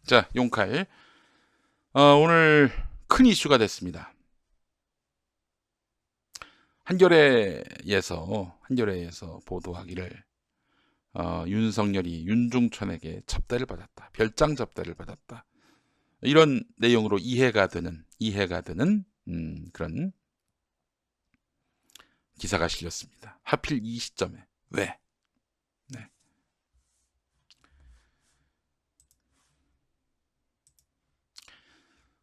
자, 용칼. 오늘 큰 이슈가 됐습니다. 한겨레에서 보도하기를 윤석열이 윤중천에게 접대를 받았다. 별장 접대를 받았다. 이런 내용으로 이해가 되는 그런 기사가 실렸습니다. 하필 이 시점에 왜? 네.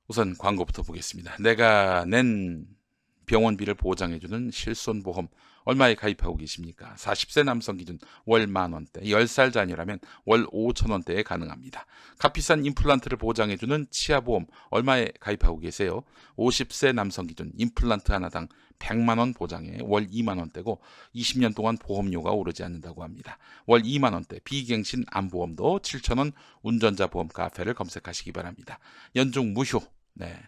우선 광고부터 보겠습니다. 내가 낸 병원비를 보장해주는 실손보험 얼마에 가입하고 계십니까? 40세 남성 기준 월 만원대, 10살 자녀라면 월 5천원대에 가능합니다. 값비싼 임플란트를 보장해주는 치아보험 얼마에 가입하고 계세요? 50세 남성 기준 임플란트 하나당 100만원 보장에 월 2만원대고 20년 동안 보험료가 오르지 않는다고 합니다. 월 2만원대 비갱신 암보험도 7천원 운전자 보험 카페를 검색하시기 바랍니다. 연중 무휴, 네,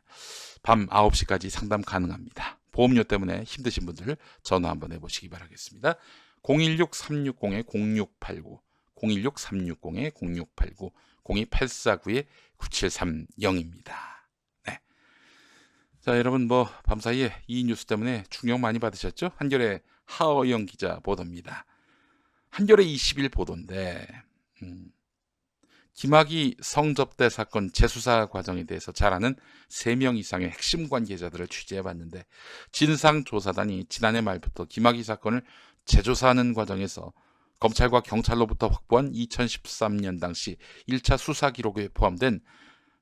밤 9시까지 상담 가능합니다. 보험료 때문에 힘드신 분들 전화 한번 해보시기 바라겠습니다. 016-360-0689, 016-360-0689, 02849-9730입니다. 네. 자, 여러분 밤사이에 이 뉴스 때문에 충격 많이 받으셨죠? 한겨레 하어영 기자 보도입니다. 한겨레 20일 보도인데 김학의 성접대 사건 재수사 과정에 대해서 잘 아는 3명 이상의 핵심 관계자들을 취재해봤는데 진상조사단이 지난해 말부터 김학의 사건을 재조사하는 과정에서 검찰과 경찰로부터 확보한 2013년 당시 1차 수사 기록에 포함된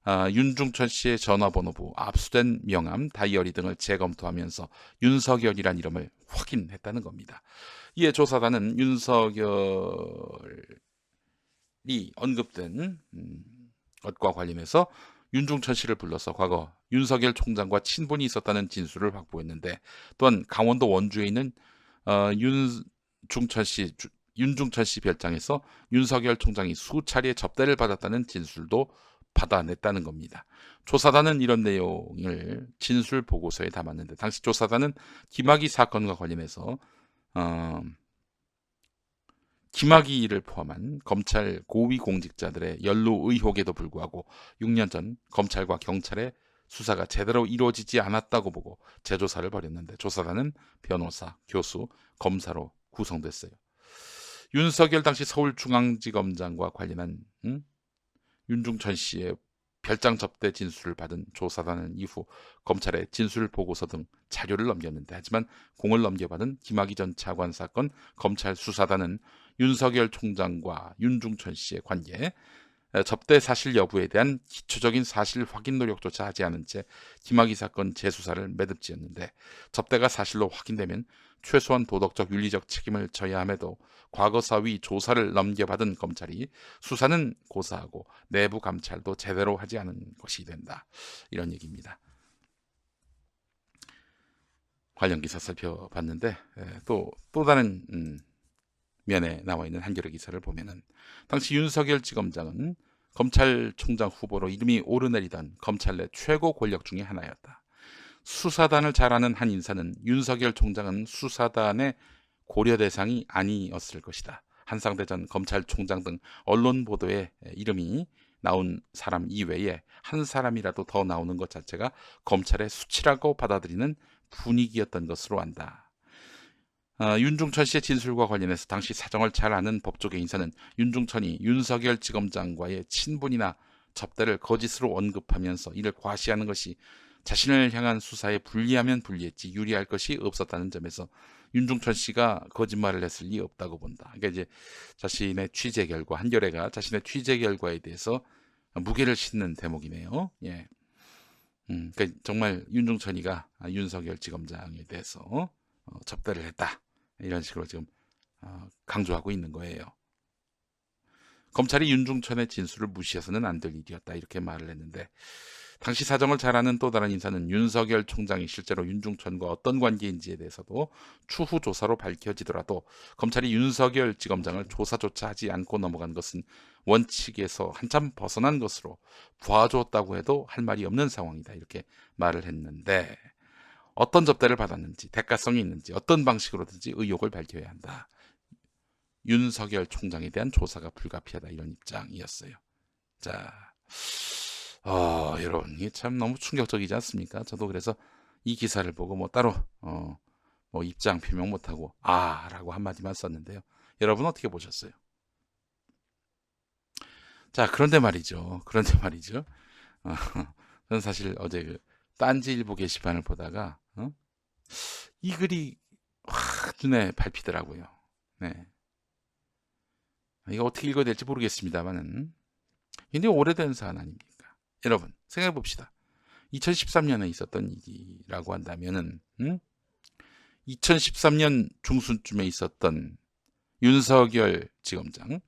윤중천 씨의 전화번호부, 압수된 명함, 다이어리 등을 재검토하면서 윤석열이란 이름을 확인했다는 겁니다. 이에 조사단은 윤석열이 언급된 것과 관련해서 윤중천 씨를 불러서 과거 윤석열 총장과 친분이 있었다는 진술을 확보했는데, 또한 강원도 원주에 있는 윤중천 씨 별장에서 윤석열 총장이 수차례 접대를 받았다는 진술도 받아냈다는 겁니다. 조사단은 이런 내용을 진술 보고서에 담았는데, 당시 조사단은 김학의 사건과 관련해서 김학의를 포함한 검찰 고위 공직자들의 연루 의혹에도 불구하고 6년 전 검찰과 경찰의 수사가 제대로 이루어지지 않았다고 보고 재조사를 벌였는데, 조사단은 변호사, 교수, 검사로 구성됐어요. 윤석열 당시 서울중앙지검장과 관련한 윤중천 씨의 별장 접대 진술을 받은 조사단은 이후 검찰에 진술 보고서 등 자료를 넘겼는데, 하지만 공을 넘겨받은 김학의 전 차관 사건 검찰 수사단은 윤석열 총장과 윤중천 씨의 관계, 접대 사실 여부에 대한 기초적인 사실 확인 노력조차 하지 않은 채 김학의 사건 재수사를 매듭지었는데, 접대가 사실로 확인되면 최소한 도덕적 윤리적 책임을 져야 함에도 과거사위 조사를 넘겨받은 검찰이 수사는 고사하고 내부 감찰도 제대로 하지 않은 것이 된다, 이런 얘기입니다. 관련 기사 살펴봤는데 또 다른 면에 나와 있는 한겨레 기사를 보면은, 당시 윤석열 지검장은 검찰총장 후보로 이름이 오르내리던 검찰 내 최고 권력 중에 하나였다. 수사단을 잘 아는 한 인사는 윤석열 총장은 수사단의 고려 대상이 아니었을 것이다. 한상대 전 검찰총장 등 언론 보도에 이름이 나온 사람 이외에 한 사람이라도 더 나오는 것 자체가 검찰의 수치라고 받아들이는 분위기였던 것으로 안다. 윤중천 씨의 진술과 관련해서 당시 사정을 잘 아는 법조계 인사는 윤중천이 윤석열 지검장과의 친분이나 접대를 거짓으로 언급하면서 이를 과시하는 것이 자신을 향한 수사에 불리하면 불리했지 유리할 것이 없었다는 점에서 윤중천 씨가 거짓말을 했을 리 없다고 본다. 그러니까 이제 자신의 취재 결과, 한겨레가 자신의 취재 결과에 대해서 무게를 싣는 대목이네요. 예. 그러니까 정말 윤중천이가 윤석열 지검장에 대해서 접대를 했다, 이런 식으로 지금 강조하고 있는 거예요. 검찰이 윤중천의 진술을 무시해서는 안 될 일이었다, 이렇게 말을 했는데, 당시 사정을 잘 아는 또 다른 인사는 윤석열 총장이 실제로 윤중천과 어떤 관계인지에 대해서도 추후 조사로 밝혀지더라도 검찰이 윤석열 지검장을 조사조차 하지 않고 넘어간 것은 원칙에서 한참 벗어난 것으로 봐줬다고 해도 할 말이 없는 상황이다, 이렇게 말을 했는데, 어떤 접대를 받았는지, 대가성이 있는지, 어떤 방식으로든지 의혹을 밝혀야 한다. 윤석열 총장에 대한 조사가 불가피하다, 이런 입장이었어요. 자, 여러분, 이게 참 너무 충격적이지 않습니까? 저도 그래서 이 기사를 보고 뭐 따로 뭐 입장 표명 못하고 라고 한마디만 썼는데요. 여러분 어떻게 보셨어요? 자, 그런데 말이죠. 그런데 말이죠. 어, 저는 사실 어제 그 딴지일보 게시판을 보다가 이 글이 확 눈에 밟히더라고요. 네. 이거 어떻게 읽어야 될지 모르겠습니다만은 굉장히 오래된 사안 아닙니까? 여러분 생각해 봅시다. 2013년에 있었던 일이라고 한다면은 2013년 중순쯤에 있었던 윤석열 지검장,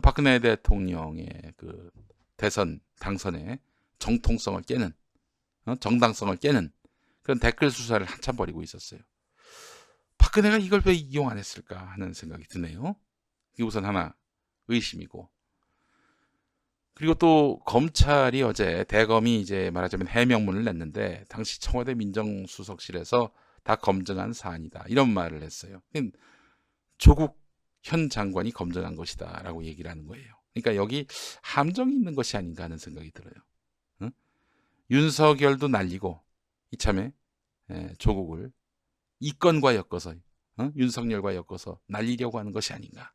박근혜 대통령의 그 대선 당선의 정통성을 깨는, 정당성을 깨는 그런 댓글 수사를 한참 벌이고 있었어요. 박근혜가 이걸 왜 이용 안 했을까 하는 생각이 드네요. 이게 우선 하나 의심이고, 그리고 또 검찰이 어제 대검이 이제 말하자면 해명문을 냈는데 당시 청와대 민정수석실에서 다 검증한 사안이다 이런 말을 했어요. 조국 현 장관이 검증한 것이다라고 얘기를 하는 거예요. 그러니까 여기 함정이 있는 것이 아닌가 하는 생각이 들어요. 응? 윤석열도 날리고 이참에 조국을 이건과 엮어서 윤석열과 엮어서 날리려고 하는 것이 아닌가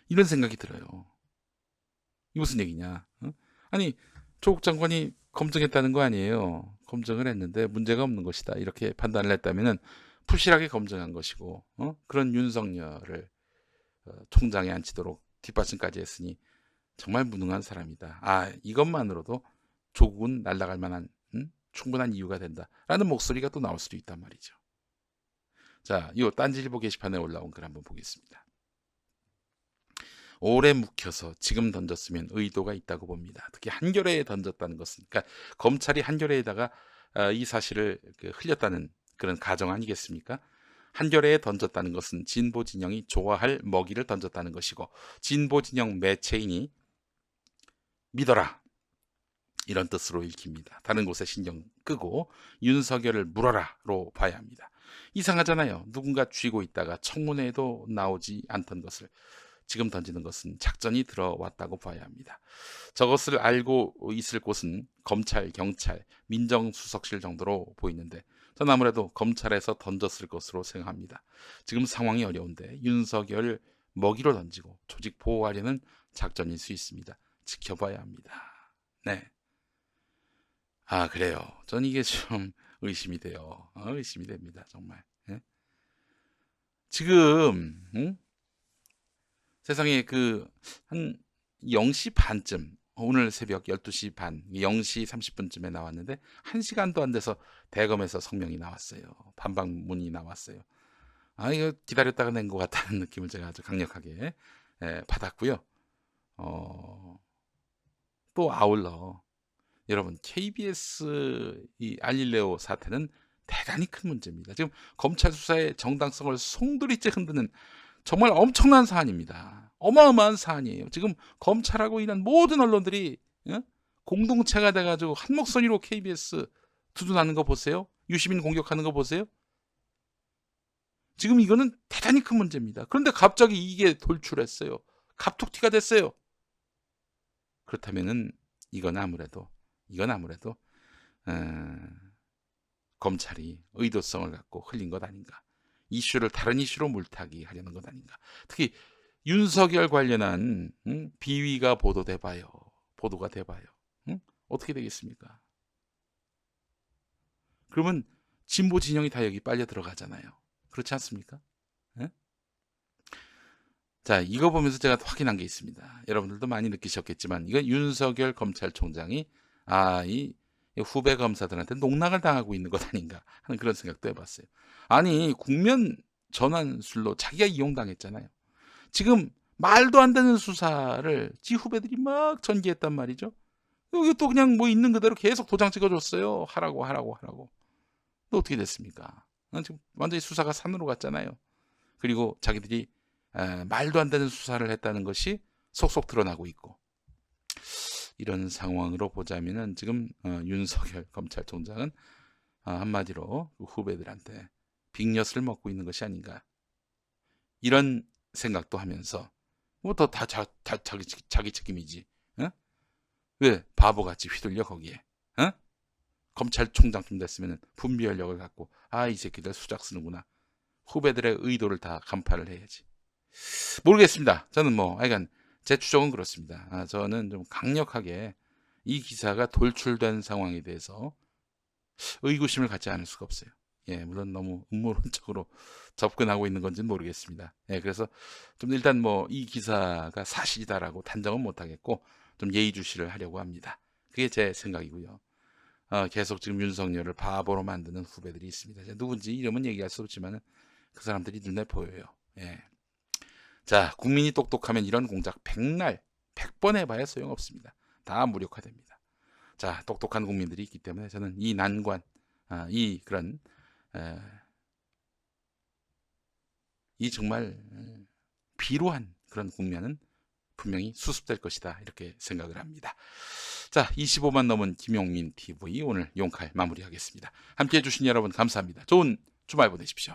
이런 생각이 들어요. 이 무슨 얘기냐? 아니 조국 장관이 검증했다는 거 아니에요. 검증을 했는데 문제가 없는 것이다 이렇게 판단을 했다면은 푸실하게 검증한 것이고 그런 윤석열을 총장에 앉히도록 뒷받침까지 했으니 정말 무능한 사람이다. 이것만으로도 조국은 날아갈 만한 충분한 이유가 된다라는 목소리가 또 나올 수도 있단 말이죠. 자, 이 딴지일보 게시판에 올라온 글 한번 보겠습니다. 오래 묵혀서 지금 던졌으면 의도가 있다고 봅니다. 특히 한겨레에 던졌다는 것은, 그러니까 검찰이 한겨레에다가 이 사실을 흘렸다는 그런 가정 아니겠습니까? 한겨레에 던졌다는 것은 진보 진영이 좋아할 먹이를 던졌다는 것이고, 진보 진영 매체인이 믿어라 이런 뜻으로 읽힙니다. 다른 곳에 신경 끄고 윤석열을 물어라로 봐야 합니다. 이상하잖아요. 누군가 쥐고 있다가 청문회에도 나오지 않던 것을 지금 던지는 것은 작전이 들어왔다고 봐야 합니다. 저것을 알고 있을 곳은 검찰, 경찰, 민정수석실 정도로 보이는데 저는 아무래도 검찰에서 던졌을 것으로 생각합니다. 지금 상황이 어려운데 윤석열 먹이로 던지고 조직 보호하려는 작전일 수 있습니다. 지켜봐야 합니다. 네. 그래요. 전 이게 좀 의심이 돼요. 의심이 됩니다. 정말. 예? 지금 세상에 한 0시 반쯤 오늘 새벽 12시 반 0시 30분쯤에 나왔는데 1시간도 안 돼서 대검에서 성명이 나왔어요. 반박문이 나왔어요. 이거 기다렸다가 낸 것 같다는 느낌을 제가 아주 강력하게 받았고요. 또 아울러 여러분 KBS 이 알릴레오 사태는 대단히 큰 문제입니다. 지금 검찰 수사의 정당성을 송두리째 흔드는 정말 엄청난 사안입니다. 어마어마한 사안이에요. 지금 검찰하고 이런 모든 언론들이 공동체가 돼가지고 한 목소리로 KBS 두둔하는 거 보세요. 유시민 공격하는 거 보세요. 지금 이거는 대단히 큰 문제입니다. 그런데 갑자기 이게 돌출했어요. 갑툭튀가 됐어요. 그렇다면은 이건 아무래도 검찰이 의도성을 갖고 흘린 것 아닌가. 이슈를 다른 이슈로 물타기 하려는 것 아닌가. 특히 윤석열 관련한 비위가 보도가 돼봐요. 어떻게 되겠습니까? 그러면 진보 진영이 다 여기 빨려 들어가잖아요. 그렇지 않습니까? 예? 자, 이거 보면서 제가 확인한 게 있습니다. 여러분들도 많이 느끼셨겠지만 이건 윤석열 검찰총장이 이 후배 검사들한테 농락을 당하고 있는 것 아닌가 하는 그런 생각도 해봤어요. 아니 국면 전환술로 자기가 이용당했잖아요. 지금 말도 안 되는 수사를 지 후배들이 막 전개했단 말이죠. 여기 또 그냥 뭐 있는 그대로 계속 도장 찍어줬어요. 하라고. 또 어떻게 됐습니까? 지금 완전히 수사가 산으로 갔잖아요. 그리고 자기들이 말도 안 되는 수사를 했다는 것이 속속 드러나고 있고 이런 상황으로 보자면은 지금 윤석열 검찰총장은 한마디로 후배들한테 빅엿을 먹고 있는 것이 아닌가 이런 생각도 하면서 뭐 더 다 자기 책임이지. 왜 바보같이 휘둘려 거기에? 어? 검찰총장쯤 됐으면 분별력을 갖고 이 새끼들 수작 쓰는구나. 후배들의 의도를 다 간파를 해야지. 모르겠습니다. 저는 하여간 제 추정은 그렇습니다. 저는 좀 강력하게 이 기사가 돌출된 상황에 대해서 의구심을 갖지 않을 수가 없어요. 예, 물론 너무 음모론적으로 접근하고 있는 건지는 모르겠습니다. 예, 그래서 좀 일단 이 기사가 사실이다라고 단정은 못하겠고 좀 예의주시를 하려고 합니다. 그게 제 생각이고요. 계속 지금 윤석열을 바보로 만드는 후배들이 있습니다. 누군지 이름은 얘기할 수 없지만 그 사람들이 눈에 보여요. 예. 자, 국민이 똑똑하면 이런 공작 100번 해봐야 소용없습니다. 다 무력화됩니다. 자, 똑똑한 국민들이 있기 때문에 저는 이 난관, 이 정말 비루한 그런 국면은 분명히 수습될 것이다 이렇게 생각을 합니다. 자, 25만 넘은 김용민 TV 오늘 용칼 마무리하겠습니다. 함께해 주신 여러분 감사합니다. 좋은 주말 보내십시오.